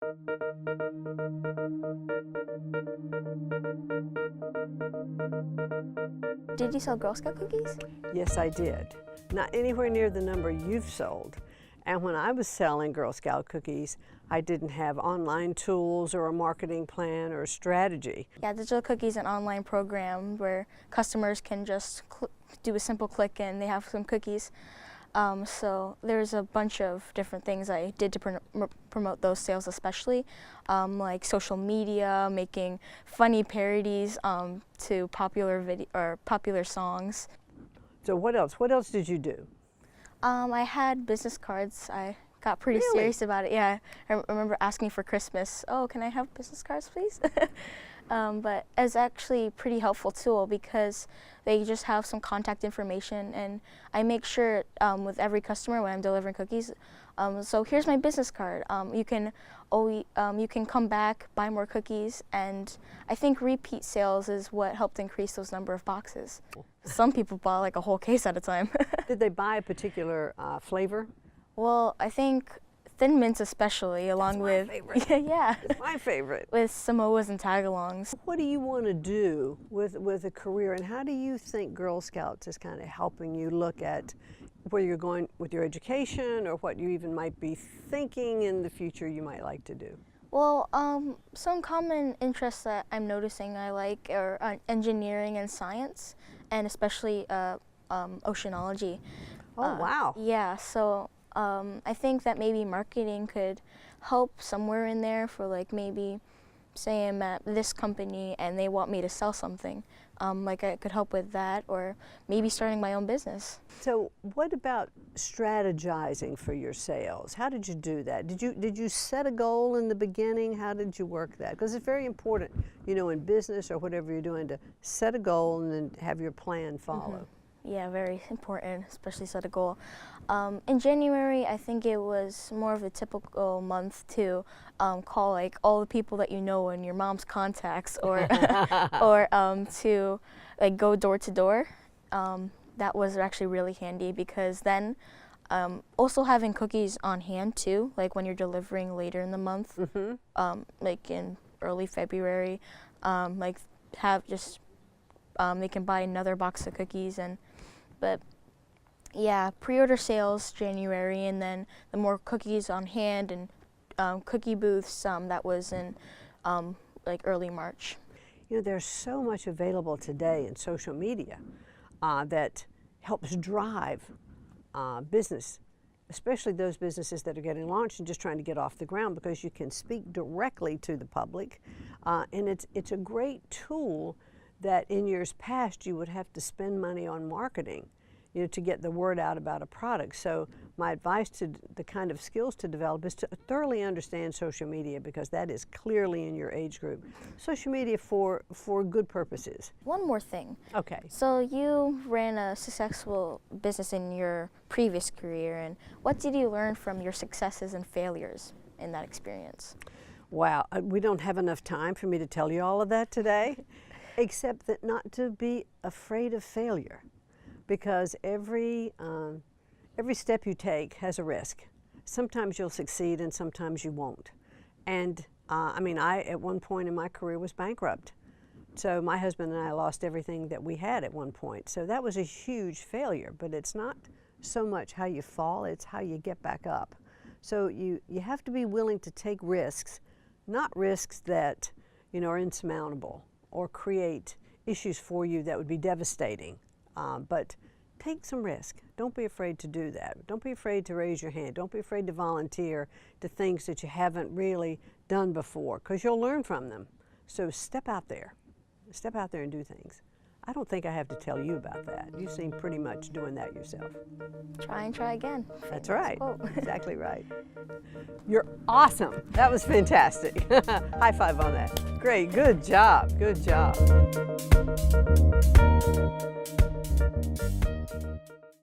Did you sell Girl Scout cookies? Yes, I did. Not anywhere near the number you've sold. And when I was selling Girl Scout cookies, I didn't have online tools or a marketing plan or a strategy. Yeah, Digital Cookies is an online program where customers can just do a simple click and they have some cookies. So there's a bunch of different things I did to promote those sales, especially like social media, making funny parodies to popular songs. So what else? What else did you do? I had business cards. I got pretty serious about it. Yeah, I remember asking for Christmas, "Oh, can I have business cards, please?" But it's actually a pretty helpful tool because they just have some contact information, and I make sure with every customer when I'm delivering cookies, so here's my business card. You can come back, buy more cookies, and I think repeat sales is what helped increase those number of boxes. Some people bought like a whole case at a time. Did they buy a particular flavor? Well, I think Thin Mints especially, along with my favorite. yeah, It's my favorite. with Samoas and tagalongs. What do you want to do with a career, and how do you think Girl Scouts is kind of helping you look at where you're going with your education, or what you even might be thinking in the future you might like to do? Well, some common interests that I'm noticing I like are engineering and science, and especially oceanology. Oh, wow. Yeah, so I think that maybe marketing could help somewhere in there for, like, maybe say I'm at this company and they want me to sell something. Like I could help with that, or maybe starting my own business. So what about strategizing for your sales? How did you do that? Did you set a goal in the beginning? How did you work that? Because it's very important, you know, in business or whatever you're doing, to set a goal and then have your plan follow. Yeah, very important, especially set a goal. In January, I think it was more of a typical month to call like all the people that you know in your mom's contacts, or or to like go door to door. That was actually really handy, because then also having cookies on hand too, like when you're delivering later in the month, like in early February, like have just they can buy another box of cookies. But yeah, pre-order sales January, and then the more cookies on hand and cookie booths, that was in like early March. You know, there's so much available today in social media that helps drive business, especially those businesses that are getting launched and just trying to get off the ground, because you can speak directly to the public, and it's a great tool that in years past you would have to spend money on marketing, you know, to get the word out about a product. So my advice to the kind of skills to develop is to thoroughly understand social media, because that is clearly in your age group. Social media for good purposes. One more thing. Okay. So you ran a successful business in your previous career, and what did you learn from your successes and failures in that experience? Wow, we don't have enough time for me to tell you all of that today. Except that not to be afraid of failure, because every step you take has a risk. Sometimes you'll succeed and sometimes you won't. And I mean, I at one point in my career was bankrupt. So my husband and I lost everything that we had at one point. So that was a huge failure, but it's not so much how you fall, it's how you get back up. So you have to be willing to take risks, not risks that, you know, are insurmountable or create issues for you that would be devastating. But take some risk. Don't be afraid to do that. Don't be afraid to raise your hand. Don't be afraid to volunteer to things that you haven't really done before, because you'll learn from them. So step out there. Step out there and do things. I don't think I have to tell you about that. You seem pretty much doing that yourself. Try and try again. That's right. Oh. Exactly right. You're awesome. That was fantastic. High five on that. Great. Good job. Good job.